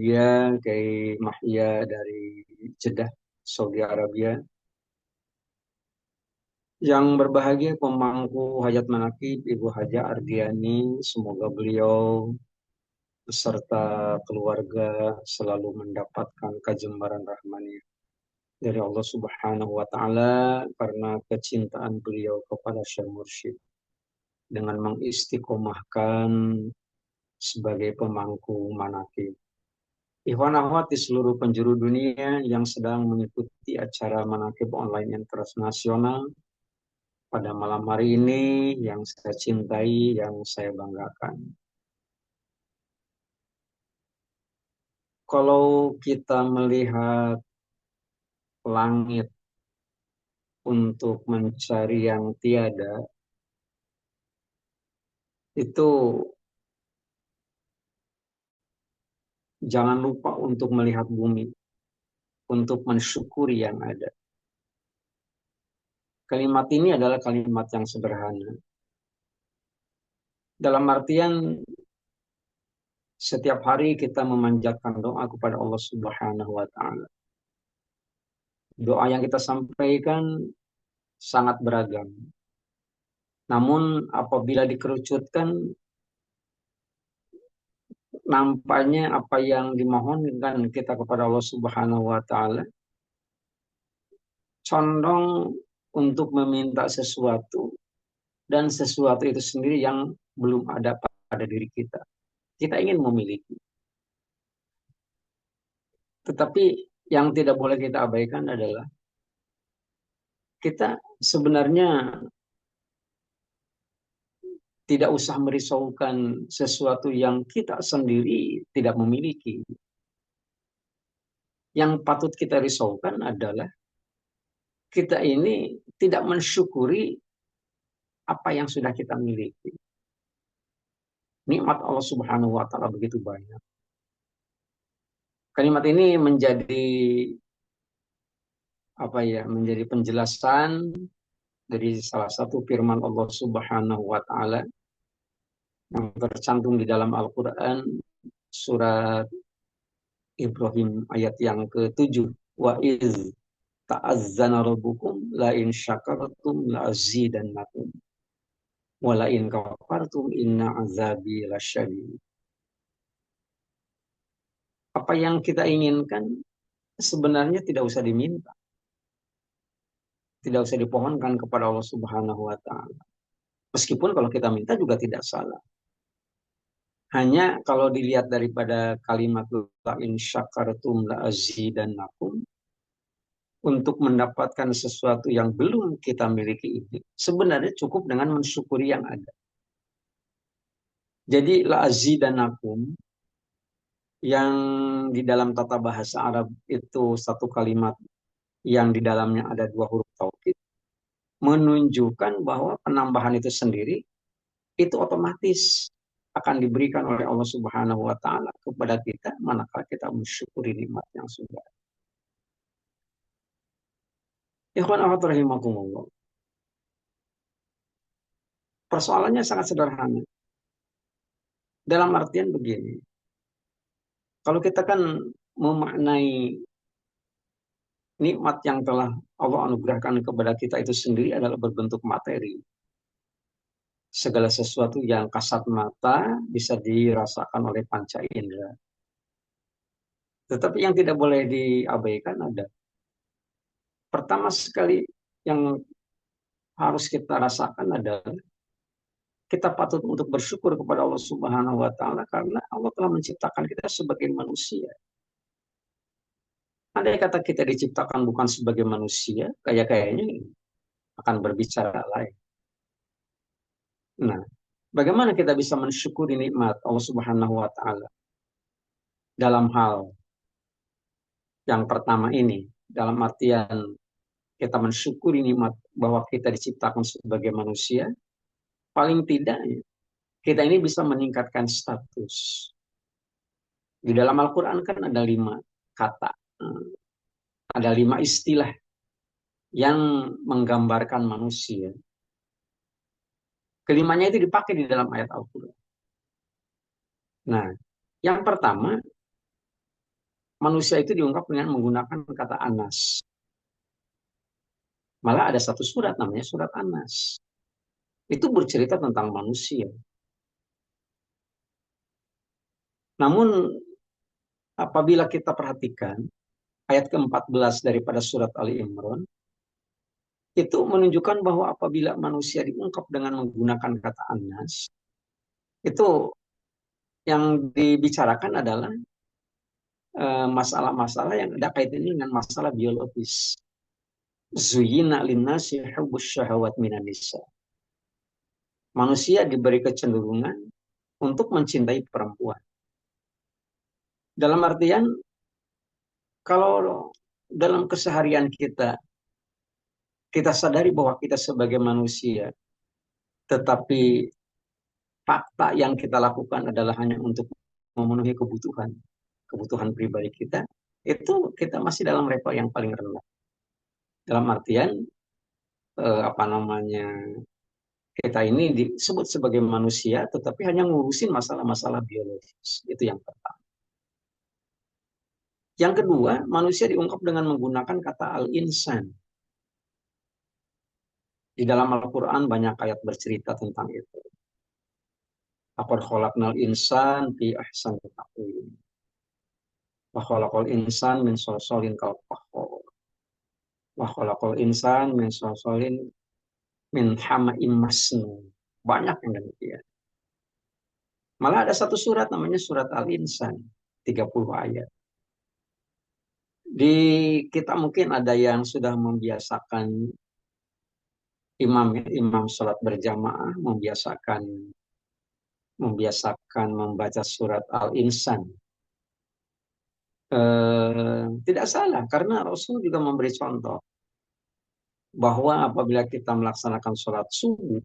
Dia Kiai Mahya dari Jeddah, Saudi Arabia. Yang berbahagia pemangku hajat manakib Ibu Haja Ardiani, semoga beliau beserta keluarga selalu mendapatkan kejembaran rahmani dari Allah Subhanahu wa taala karena kecintaan beliau kepada Syekh Mursyid dengan mengistiqomahkan sebagai pemangku manakib. Ikhwan akhwat di seluruh penjuru dunia yang sedang mengikuti acara manakib online internasional pada malam hari ini yang saya cintai, yang saya banggakan. Kalau kita melihat langit untuk mencari yang tiada, itu jangan lupa untuk melihat bumi, untuk mensyukuri yang ada. Kalimat ini adalah kalimat yang sederhana. Dalam artian setiap hari kita memanjatkan doa kepada Allah Subhanahu wa taala. Doa yang kita sampaikan sangat beragam. Namun apabila dikerucutkan, nampaknya apa yang dimohonkan kita kepada Allah Subhanahu wa taala condong untuk meminta sesuatu dan sesuatu itu sendiri yang belum ada pada diri kita. Kita ingin memiliki. Tetapi yang tidak boleh kita abaikan adalah kita sebenarnya tidak usah merisaukan sesuatu yang kita sendiri tidak memiliki. Yang patut kita risaukan adalah kita ini tidak mensyukuri apa yang sudah kita miliki. Nikmat Allah Subhanahu wa taala begitu banyak. Kalimat ini menjadi menjadi penjelasan dari salah satu firman Allah Subhanahu wa taala yang tercantum di dalam Al-Qur'an surat Ibrahim ayat yang ke-7. Wa iz ta'azzana rabbukum la in syakartum la azidannakum wa la in kafartum inna azabi lasyadid. Apa yang kita inginkan sebenarnya tidak usah diminta, tidak usah dipohonkan kepada Allah Subhanahu wa taala. Meskipun kalau kita minta juga tidak salah. Hanya kalau dilihat daripada kalimat la in syakartum la azidannakum, untuk mendapatkan sesuatu yang belum kita miliki ini, sebenarnya cukup dengan mensyukuri yang ada. Jadi la azidannakum yang di dalam tata bahasa Arab itu satu kalimat yang di dalamnya ada dua huruf taukid, menunjukkan bahwa penambahan itu sendiri itu otomatis akan diberikan oleh Allah Subhanahu wa taala kepada kita manakala kita mensyukuri nikmat yang sudah. Ikhwan akhwat rahimakumullah. Persoalannya sangat sederhana. Dalam artian begini, kalau kita kan memaknai nikmat yang telah Allah anugerahkan kepada kita itu sendiri adalah berbentuk materi. Segala sesuatu yang kasat mata bisa dirasakan oleh panca indera. Tetapi yang tidak boleh diabaikan ada. Pertama sekali yang harus kita rasakan adalah kita patut untuk bersyukur kepada Allah Subhanahu wa taala karena Allah telah menciptakan kita sebagai manusia. Andai kata kita diciptakan bukan sebagai manusia, kayaknya akan berbicara lain. Nah, bagaimana kita bisa mensyukuri nikmat Allah Subhanahu wa taala dalam hal yang pertama ini, dalam artian kita mensyukuri nikmat bahwa kita diciptakan sebagai manusia, paling tidak kita ini bisa meningkatkan status. Di dalam Al-Quran kan ada 5 kata, ada 5 istilah yang menggambarkan manusia. Kelimanya itu dipakai di dalam ayat Al-Quran. Nah, yang pertama manusia itu diungkap dengan menggunakan kata Anas. Malah ada satu surat namanya surat Anas. Itu bercerita tentang manusia. Namun apabila kita perhatikan ayat ke-14 daripada surat Ali Imran, itu menunjukkan bahwa apabila manusia diungkap dengan menggunakan kata Anas, itu yang dibicarakan adalah masalah-masalah yang ada kaitannya dengan masalah biologis. Zuyina linnasi hubbus syahawat minan nisa. Manusia diberi kecenderungan untuk mencintai perempuan. Dalam artian, kalau dalam keseharian kita, kita sadari bahwa kita sebagai manusia, tetapi fakta yang kita lakukan adalah hanya untuk memenuhi kebutuhan pribadi kita, itu kita masih dalam level yang paling rendah. Dalam artian, apa namanya, kita ini disebut sebagai manusia, tetapi hanya ngurusin masalah-masalah biologis. Itu yang pertama. Yang kedua, manusia diungkap dengan menggunakan kata al-insan. Di dalam Al-Quran banyak ayat bercerita tentang itu. Laqad khalaqnal insan fi ahsani taqwim. Wa khalaqal insan min shalshalin kal fakhar. Wa khalaqal insan min shalshalin min hama'im masnun. Banyak yang demikian. Malah ada satu surat namanya surat Al-Insan, 30 ayat. Di kita mungkin ada yang sudah membiasakan imam salat berjamaah, membiasakan membaca surat Al-Insan. Tidak salah, karena Rasul juga memberi contoh bahwa apabila kita melaksanakan sholat subuh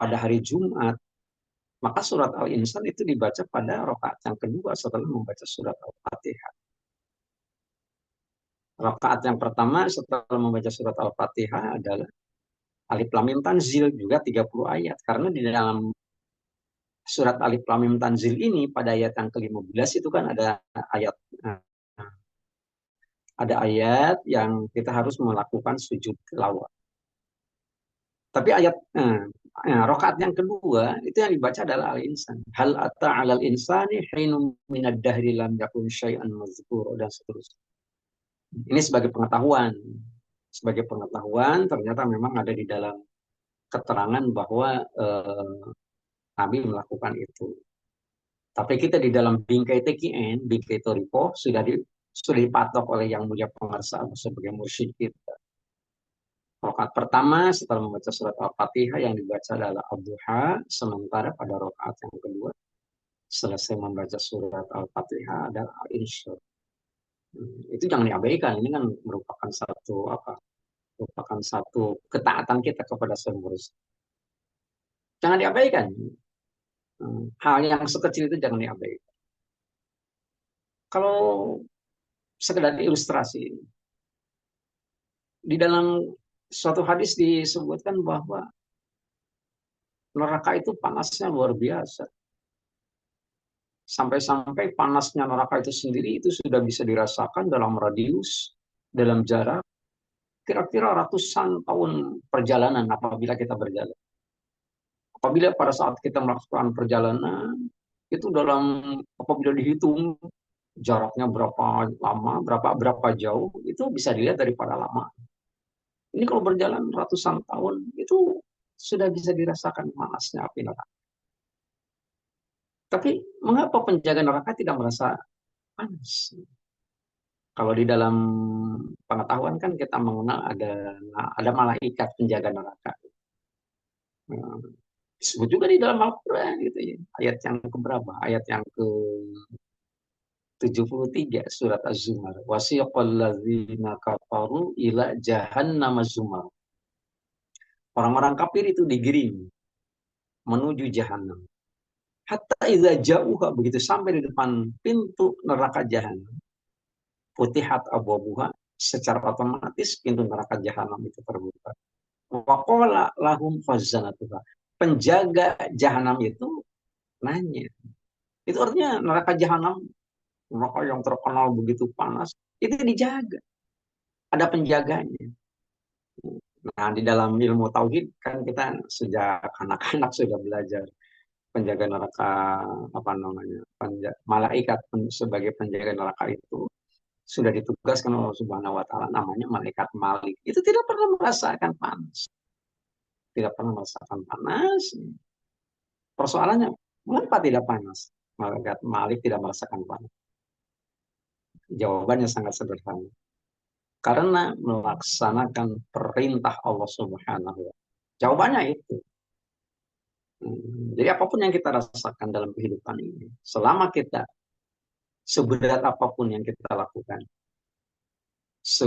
pada hari Jumat, maka surat Al-Insan itu dibaca pada rakaat yang kedua setelah membaca surat Al-Fatihah. Rakaat yang pertama setelah membaca surat Al-Fatihah adalah Alif Lam Mim Tanzil, juga 30 ayat. Karena di dalam surat Alif Lam Mim Tanzil ini pada ayat yang ke-15 itu kan ada ayat yang kita harus melakukan sujud tilawah. Tapi rakaat yang kedua itu yang dibaca adalah Al-Insan. Hal ata 'alal insani hinum minad dahri lam yakun syai'an mazkura dan seterusnya. Ini sebagai pengetahuan. Sebagai pengetahuan ternyata memang ada di dalam keterangan bahwa Nabi melakukan itu. Tapi kita di dalam bingkai TKN, bingkai Toripo, sudah dipatok oleh Yang Mulia Pengarsa sebagai mursyid kita. Rakaat pertama setelah membaca surat Al-Fatihah yang dibaca adalah Ad-Duha, sementara pada rakaat yang kedua selesai membaca surat Al-Fatihah adalah Al-Insya. Itu jangan diabaikan, ini kan merupakan satu ketaatan kita kepada Sang Mursyid. Jangan diabaikan. Hal yang sekecil itu jangan diabaikan. Kalau sekedar ilustrasi, di dalam suatu hadis disebutkan bahwa neraka itu panasnya luar biasa. Sampai-sampai panasnya neraka itu sendiri itu sudah bisa dirasakan dalam radius, dalam jarak, kira-kira ratusan tahun perjalanan apabila kita berjalan. Apabila pada saat kita melakukan perjalanan, itu apabila dihitung jaraknya berapa lama, berapa jauh, itu bisa dilihat daripada lama. Ini kalau berjalan ratusan tahun, itu sudah bisa dirasakan panasnya api neraka. Tapi mengapa penjaga neraka tidak merasa panas? Kalau di dalam pengetahuan kan kita mengenal ada malaikat penjaga neraka. Disebut juga di dalam Al-Quran gitu ya. Ayat yang keberapa? Ayat yang ke-73 surat Az-Zumar. Wasiqal ladzina kafaru ila jahannam zumar. Orang-orang kafir itu digiring menuju jahanam. Hatta idza jauha, begitu sampai di depan pintu neraka jahanam. Futihat abwabuha, secara otomatis pintu neraka jahanam itu terbuka. Wa qala lahum khazanatuha. Penjaga jahanam itu nanya. Itu artinya neraka jahanam neraka yang terkenal begitu panas, itu dijaga, ada penjaganya. Nah, di dalam ilmu tauhid kan kita sejak anak-anak sudah belajar penjaga neraka, apa namanya, malaikat sebagai penjaga neraka itu sudah ditugaskan oleh Allah Subhanahu wa taala, namanya malaikat Malik. Itu tidak pernah merasakan panas, tidak pernah merasakan panas. Persoalannya, mengapa tidak panas? Malaikat Malik tidak merasakan panas. Jawabannya sangat sederhana. Karena melaksanakan perintah Allah Subhanahu wa taala. Jawabannya itu. Jadi apapun yang kita rasakan dalam kehidupan ini, selama kita seberat apapun yang kita lakukan, se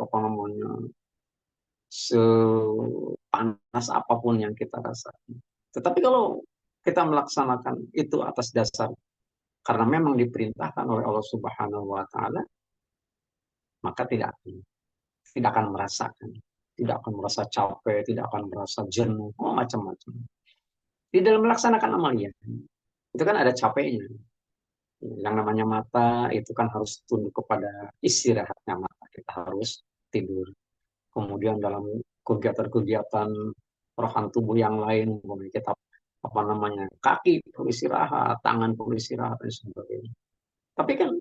apa namanya, sepanas apapun yang kita rasakan. Tetapi kalau kita melaksanakan itu atas dasar karena memang diperintahkan oleh Allah Subhanahu wa taala, maka tidak akan merasakan, tidak akan merasa capek, tidak akan merasa jenuh, macam-macam. Di dalam melaksanakan amalia, itu kan ada capeknya. Yang namanya mata itu kan harus tunduk kepada istirahatnya mata. Kita harus tidur. Kemudian dalam kegiatan-kegiatan rohan tubuh yang lain, kemudian kita apa namanya, kaki perlu istirahat, tangan perlu istirahat dan sebagainya. Tapi kan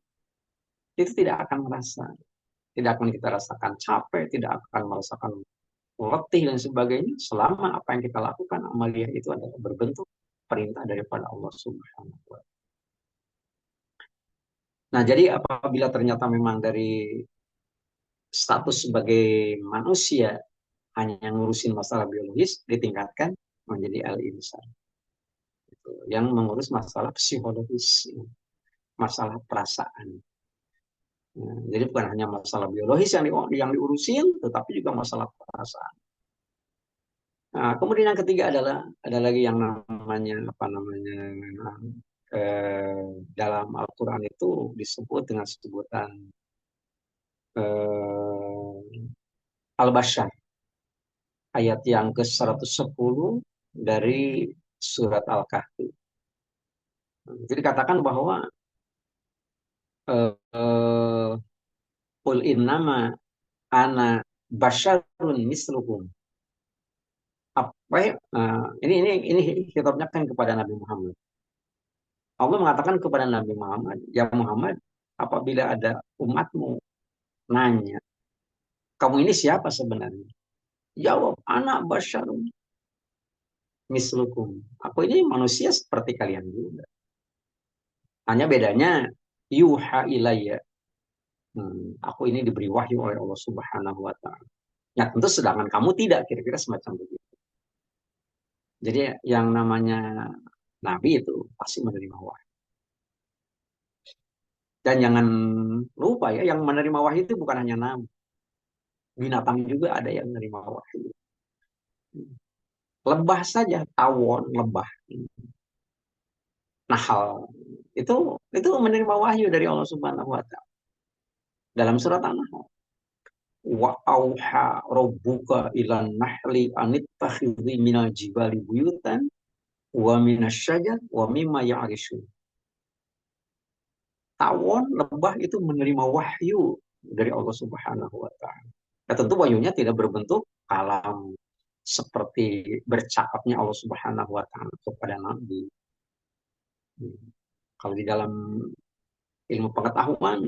itu tidak akan kita rasakan capek, tidak akan merasakan letih dan sebagainya selama apa yang kita lakukan amalia itu adalah berbentuk perintah daripada Allah Subhanahu wa taala. Nah, jadi apabila ternyata memang dari status sebagai manusia hanya ngurusin masalah biologis ditingkatkan menjadi al-insan, gitu, yang mengurus masalah psikologis, masalah perasaan. Nah, jadi bukan hanya masalah biologis yang diurusin, tetapi juga masalah perasaan. Nah, kemudian yang ketiga adalah ada lagi yang namanya apa namanya, dalam Al-Quran itu disebut dengan sebutan Al-Bashar, ayat yang ke-110 dari surat Al-Kahfi. Jadi katakan bahwa Qul innama ana basyarun mislukum. Apa ya? Ini kitabnya kan kepada Nabi Muhammad. Allah mengatakan kepada Nabi Muhammad, ya Muhammad, apabila ada umatmu nanya, kamu ini siapa sebenarnya? Jawab, anak basyarun mislukum. Aku ini manusia seperti kalian juga. Hanya bedanya, yuha ilayya. Aku ini diberi wahyu oleh Allah Subhanahu wa taala. Ya tentu sedangkan kamu tidak, kira-kira semacam begitu. Jadi yang namanya nabi itu pasti menerima wahyu. Dan jangan lupa ya, yang menerima wahyu itu bukan hanya nabi. Binatang juga ada yang menerima wahyu. Lebah saja, tawon, lebah, nahal. Itu menerima wahyu dari Allah Subhanahu wa taala. Dalam surat An-Nahl, wa auha rabbuka ilan nahli anittakhidhi minal jibali buyutan wa minasyajar wa mimma ya'rishun. Tawon, lebah itu menerima wahyu dari Allah Subhanahu wa taala. Nah, tentu wahyunya tidak berbentuk kalam seperti bercakapnya Allah Subhanahu wa taala kepada nabi. Kalau di dalam ilmu pengetahuan,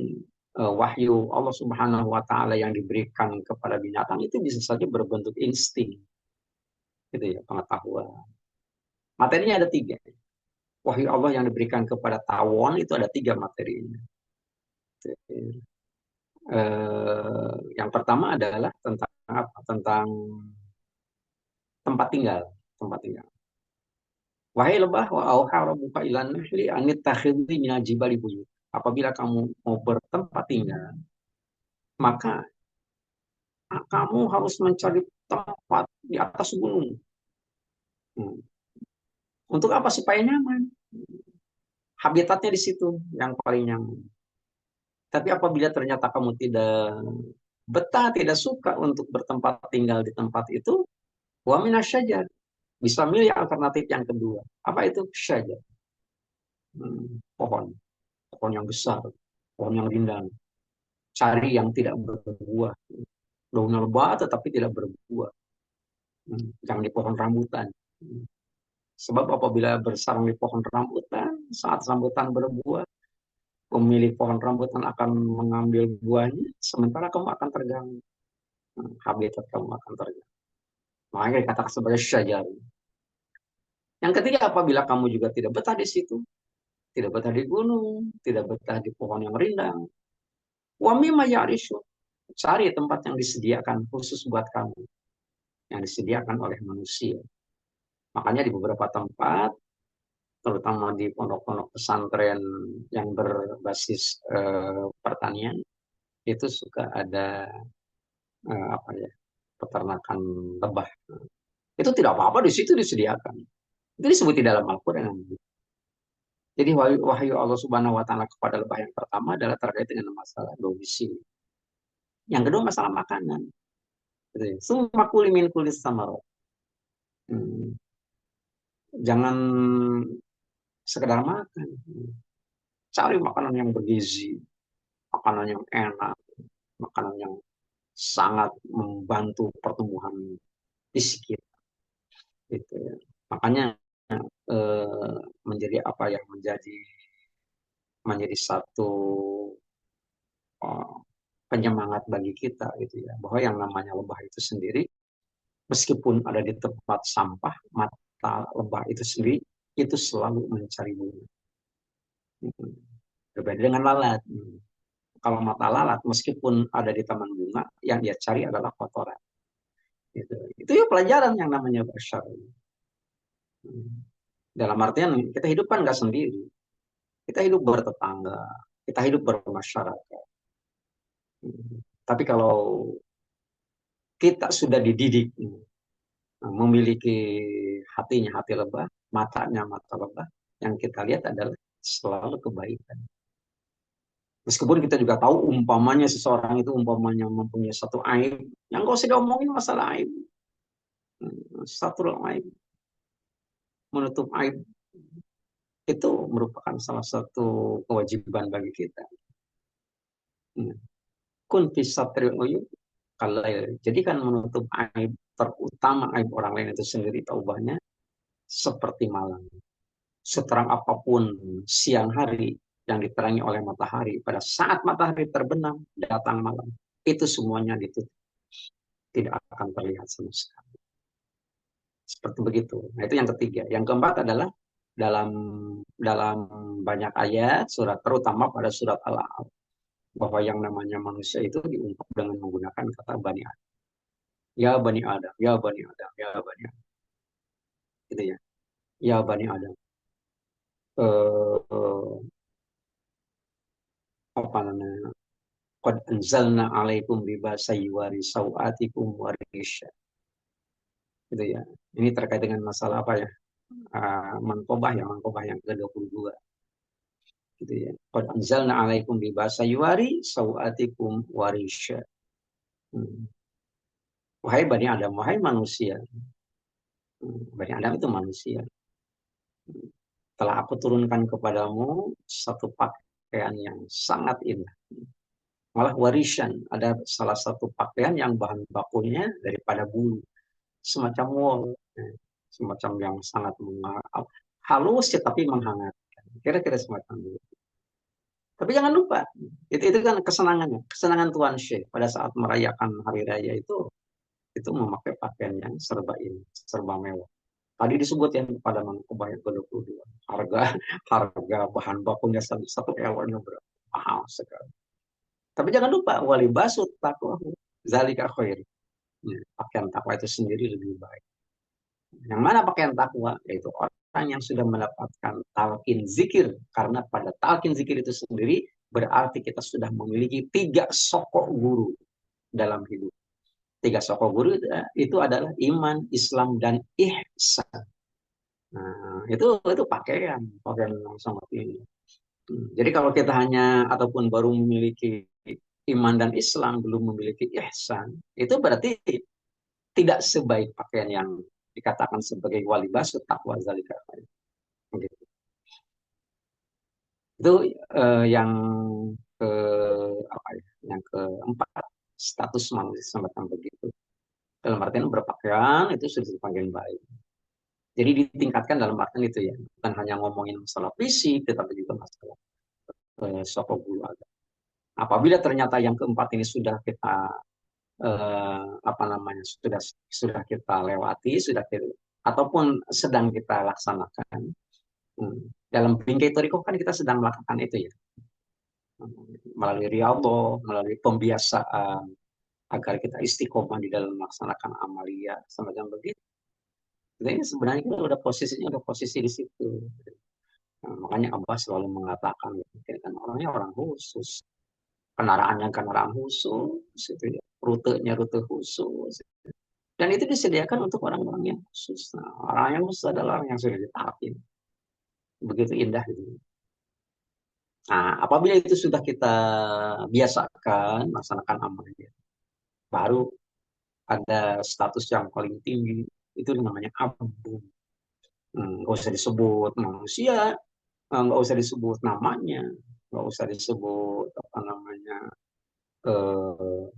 wahyu Allah Subhanahu wa taala yang diberikan kepada binatang itu bisa saja berbentuk insting. Gitu ya, pengetahuan. Materinya ada tiga. Wahyu Allah yang diberikan kepada tawon itu ada tiga materinya. Yang pertama adalah tentang apa? Tentang tempat tinggal, tempat tinggal. Wahai lebah, wa auha rabbuka ilan nahli anittakhidhi minal jibali buyut. Apabila kamu mau bertempat tinggal, maka kamu harus mencari tempat di atas gunung. Hmm. Untuk apa? Supaya nyaman. Habitatnya di situ yang paling nyaman. Tapi apabila ternyata kamu tidak betah, tidak suka untuk bertempat tinggal di tempat itu, wa minasyajar. Bisa milih alternatif yang kedua. Apa itu? Syajar. Pohon. pohon yang besar, pohon yang rindang. Cari yang tidak berbuah. Daunnya lebat tetapi tidak berbuah. Jangan di pohon rambutan. Sebab apabila bersarang di pohon rambutan, saat rambutan berbuah, pemilik pohon rambutan akan mengambil buahnya, sementara kamu akan terganggu. Habitat kamu akan terganggu. Makanya dikatakan sebagai syajar. Yang ketiga, apabila kamu juga tidak betah di situ, tidak betah di gunung, tidak betah di pohon yang rindang, wa mimma ya'rishu. Cari tempat yang disediakan khusus buat kamu, yang disediakan oleh manusia. Makanya di beberapa tempat, terutama di pondok-pondok pesantren yang berbasis pertanian, itu suka ada apa ya, peternakan lebah. Itu tidak apa-apa, di situ disediakan. Itu disebut di dalam Al-Quran. Jadi wahyu Allah Subhanahu wa taala kepada lebah yang pertama adalah terkait dengan masalah domisili. Yang kedua masalah makanan. Semua kulimin kulis samarot. Jangan sekedar makan. Cari makanan yang bergizi, makanan yang enak, makanan yang sangat membantu pertumbuhan fisik kita. Gitu ya. Makanya menjadi apa yang menjadi satu uh, penyemangat bagi kita gitu ya, bahwa yang namanya lebah itu sendiri meskipun ada di tempat sampah, mata lebah itu sendiri itu selalu mencari bunga. Berbeda dengan lalat. Kalau mata lalat meskipun ada di taman bunga, yang dia cari adalah kotoran. Gitu. Itu ya pelajaran yang namanya bersar. Dalam artian kita hidup kan nggak sendiri. Kita hidup bertetangga, kita hidup bermasyarakat. Tapi kalau kita sudah dididik memiliki hatinya hati lebah, matanya mata lebah, yang kita lihat adalah selalu kebaikan. Meskipun kita juga tahu umpamanya seseorang itu umpamanya mempunyai satu aib, yang gak usah diomongin masalah aib. Satu aib, menutup aib itu merupakan salah satu kewajiban bagi kita. Kun fisatri uyub kalau jadikan menutup aib terutama aib orang lain itu sendiri taubahnya seperti malam. Seterang apapun siang hari yang diterangi oleh matahari, pada saat matahari terbenam datang malam, itu semuanya ditutup, tidak akan terlihat sama sekali. Seperti begitu. Nah, itu yang ketiga. Yang keempat adalah dalam dalam banyak ayat surat, terutama pada surat Al-A'raf, bahwa yang namanya manusia itu diungkap dengan menggunakan kata Bani Adam. Ya Bani Adam, ya Bani Adam, ya Bani Adam. Gitu ya. Ya Bani Adam. Apa namanya? Qad anzalna alaikum libasa yuwari sawatikum warisha. Gitu ya. Ini terkait dengan masalah apa ya? Mangkobah yang ke-22. Gitu ya. Qad anzalna alaikum libasa yuwari sawatikum warisha. Wahai Bani Adam, wahai manusia. Bani Adam itu manusia. Telah aku turunkan kepadamu satu pakaian yang sangat indah. Malah warisan, ada salah satu pakaian yang bahan bakunya daripada bulu. Semacam wool. Semacam yang sangat halus ya tapi menghangatkan. Kira-kira semacam itu. Tapi jangan lupa, itu kan kesenangannya. Kesenangan Tuhan Syekh pada saat merayakan hari raya itu memakai pakaian yang serba ini, serba mewah. Tadi disebut yang pada Mangkubah yang ke-22. Harga bahan bakunya satu elonnya berapa? Mahal sekali. Tapi jangan lupa wali basut takwa zalika khair. Pakaian takwa itu sendiri lebih baik. Yang mana pakaian takwa? Yaitu orang yang sudah mendapatkan talqin zikir. Karena pada talqin zikir itu sendiri berarti kita sudah memiliki 3 sokok guru dalam hidup. 3 sokok guru itu adalah iman, Islam, dan ihsan. Nah, itu pakaian yang sangat ini. Jadi kalau kita hanya ataupun baru memiliki iman dan Islam, belum memiliki ihsan, itu berarti tidak sebaik pakaian yang dikatakan sebagai wali basut takwa zalika. Gitu. Itu yang ke apa ya? Yang keempat, status manusia semacam begitu. Dalam artian berpakaian itu sudah dipanggil baik. Jadi ditingkatkan dalam artian itu ya, bukan hanya ngomongin masalah fisik, tetapi juga masalah soko bulu agama. Apabila ternyata yang keempat ini sudah kita apa namanya sudah kita lewati, sudah kita ataupun sedang kita laksanakan. Dalam bingkai toriko kan kita sedang melakukan itu ya, melalui riyadhah, melalui pembiasaan agar kita istiqomah di dalam melaksanakan amalia semacam begitu. Jadi sebenarnya kita udah posisinya udah posisi di situ. Nah, makanya Abah selalu mengatakan, gitu, kan orangnya orang khusus, kendaraannya kendaraan khusus, itu ya, rutenya rute khusus, dan itu disediakan untuk orang-orang yang khusus. Nah, orang yang khusus adalah orang yang sudah ditahapin, begitu indah gitu. Nah, apabila itu sudah kita biasakan melaksanakan amalnya, baru ada status yang paling tinggi, itu namanya abdu. Nggak usah disebut manusia, nggak usah disebut namanya, nggak usah disebut apa namanya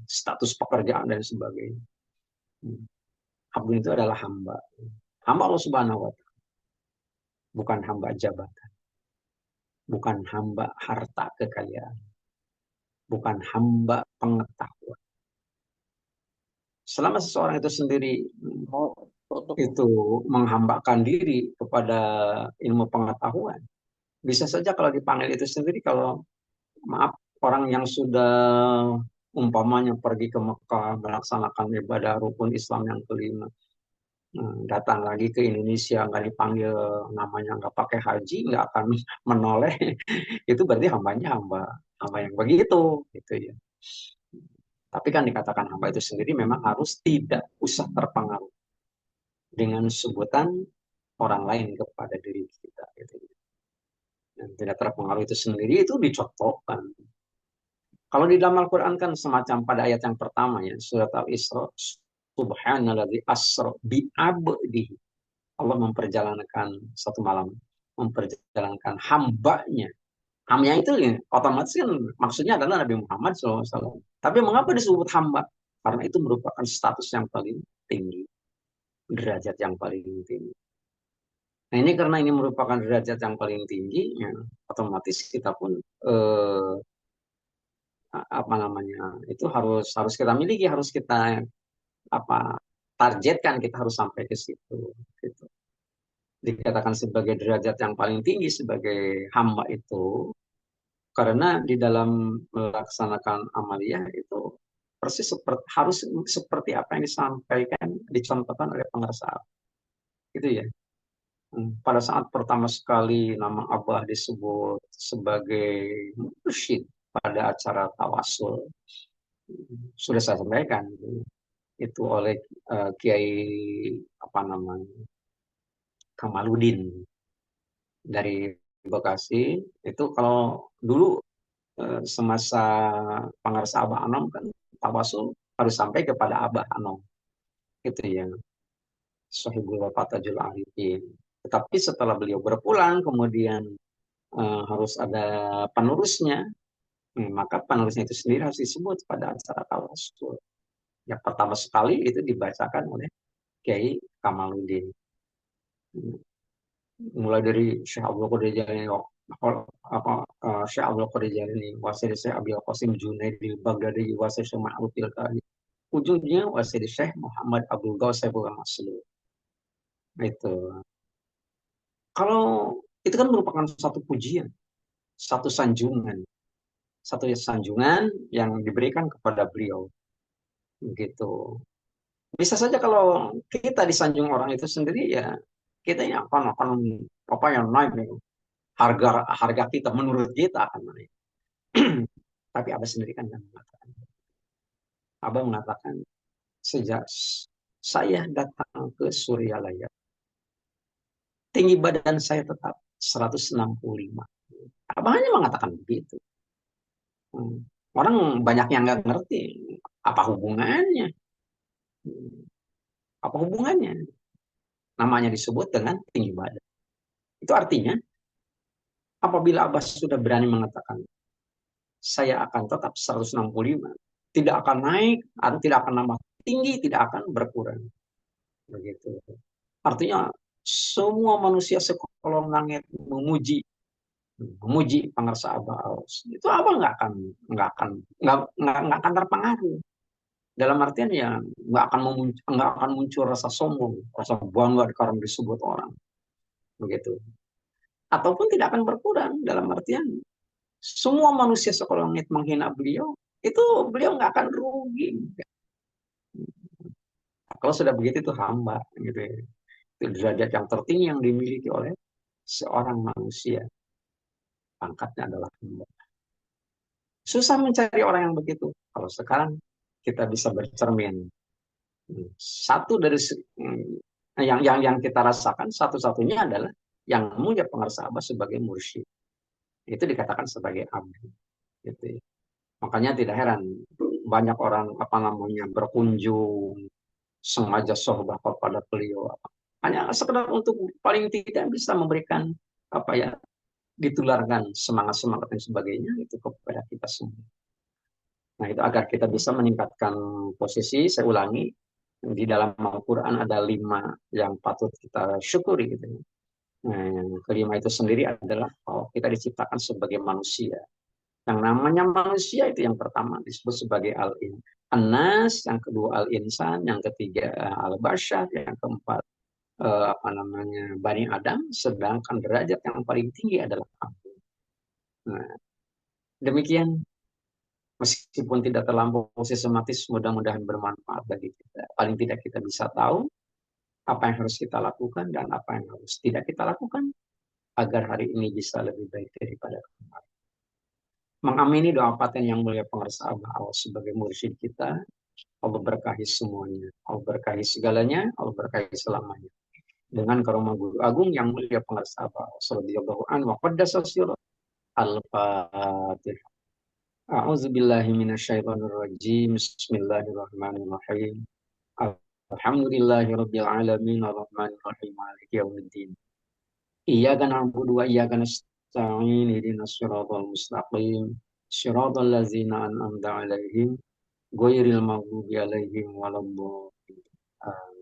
status pekerjaan dan sebagainya. Hmm. Abdu itu adalah hamba, hamba Allah Subhanahu Wa Taala, bukan hamba jabatan, bukan hamba harta kekayaan, bukan hamba pengetahuan. Selama seseorang itu sendiri Oh, untuk itu menghambakan diri kepada ilmu pengetahuan, bisa saja kalau dipanggil itu sendiri, kalau maaf, orang yang sudah umpamanya pergi ke Mekah melaksanakan ibadah rukun Islam yang kelima, datang lagi ke Indonesia nggak dipanggil namanya, nggak pakai haji, nggak akan menoleh. Itu berarti hambanya hamba hamba yang begitu gitu ya. Tapi kan dikatakan hamba itu sendiri memang harus tidak usah terpengaruh dengan sebutan orang lain kepada diri kita gitu. Dan tidak terpengaruh itu sendiri itu dicontohkan. Kalau di dalam Al-Quran kan semacam pada ayat yang pertama ya, surat Al-Isra, Subhanalladzi asra bi'abdihi. Allah memperjalankan satu malam, memperjalankan hambanya. Hambanya itu ya, otomatis kan maksudnya adalah Nabi Muhammad SAW. Tapi mengapa disebut hamba? Karena itu merupakan status yang paling tinggi, derajat yang paling tinggi. Nah ini karena ini merupakan derajat yang paling tinggi, ya, otomatis kita pun eh, apa namanya itu harus harus kita miliki, harus kita apa targetkan, kita harus sampai ke situ. Gitu. Dikatakan sebagai derajat yang paling tinggi sebagai hamba itu karena di dalam melaksanakan amaliyah itu persis seperti harus seperti apa yang disampaikan dicontohkan oleh pengarsa itu ya. Pada saat pertama sekali nama Abah disebut sebagai mursyid pada acara tawasul, sudah saya sampaikan itu oleh Kiai apa namanya Kamaludin dari Bekasi. Itu kalau dulu semasa pengarsa Abah Anom kan tawasul harus sampai kepada Abah Anom itu ya, Sohibul Wafatajul Arifin. Tetapi setelah beliau berpulang kemudian harus ada penerusnya. Maka penerusnya itu sendiri harus disebut pada acara tawasul. Yang pertama sekali itu dibacakan oleh Kiai Kamaludin. Mulai dari Syekh Abdul Qadir Jalani, apa Syekh Abdul Qadir Jalani, Wasid Syekh Abil Qasim Junaidi Baghdadi, Wasid Syekh Ma'ruf Qari. Ujungnya Wasid Syekh Muhammad Abdul Ghaus Saiful Maslul. Itu. Kalau itu kan merupakan satu pujian, satu sanjungan, satu sanjungan yang diberikan kepada beliau. Gitu. Bisa saja kalau kita disanjung orang itu sendiri ya kita ini akan apa yang naik nih, harga harga kita menurut kita akan naik. Tapi Abah sendiri kan yang mengatakan. Abah mengatakan sejak saya datang ke Suryalaya, tinggi badan saya tetap 165. Abah hanya mengatakan begitu. Orang banyak yang nggak ngerti apa hubungannya. Apa hubungannya? Namanya disebut dengan tinggi badan. Itu artinya Apabila Abbas sudah berani mengatakan, saya akan tetap 165, tidak akan naik, atau tidak akan nambah tinggi, tidak akan berkurang. Begitu. Artinya semua manusia sekolong langit memuji pengarsa Abal. Itu Abal nggak akan terpengaruh. Dalam artian ya nggak akan muncul rasa sombong, rasa bangga karena disebut orang, begitu. Ataupun tidak akan berkurang dalam artian semua manusia sekolah langit menghina beliau, itu beliau nggak akan rugi. Kalau sudah begitu itu hamba, gitu ya. Itu derajat yang tertinggi yang dimiliki oleh seorang manusia. Pangkatnya adalah hamba. Susah mencari orang yang begitu. Kalau sekarang kita bisa bercermin. Satu dari yang kita rasakan satu-satunya adalah yang mulia pengarsa Abbas sebagai mursyid. Itu dikatakan sebagai abdi. Gitu ya. Makanya tidak heran banyak orang apa namanya berkunjung sengaja sohbah kepada beliau. Hanya sekedar untuk paling tidak bisa memberikan apa ya ditularkan semangat-semangat dan sebagainya itu kepada kita semua. Nah, itu agar kita bisa meningkatkan posisi, saya ulangi, di dalam Al-Quran ada 5 yang patut kita syukuri gitu. Nah, yang kelima itu sendiri adalah oh, kita diciptakan sebagai manusia. Yang namanya manusia itu yang pertama disebut sebagai al-Nas, yang kedua al-Insan, yang ketiga al-Bashar, yang keempat apa namanya Bani Adam, sedangkan derajat yang paling tinggi adalah Abu. Nah, demikian meskipun tidak terlampau sistematis, mudah-mudahan bermanfaat bagi kita. Paling tidak kita bisa tahu apa yang harus kita lakukan dan apa yang harus tidak kita lakukan agar hari ini bisa lebih baik daripada kemarin. Mengamini doa paten yang mulia pengarsa Allah sebagai mursyid kita. Allah berkahi semuanya. Allah berkahi segalanya. Allah berkahi selamanya. Dengan karomah guru agung yang mulia pengarsa Allah. Sallallahu anhu wa qaddasa sirah. Al-Fatihah. A'udzu billahi minasyaitonir rajim. Bismillahirrahmanirrahim. Alhamdulillahi rabbil alamin arrahmanir rahim maliki yaumiddin. Iyyaka na'budu wa iyyaka nasta'in ihdinas siratal mustaqim. Siratal ladzina an'amta 'alaihim ghairil maghdubi 'alaihim waladdallin.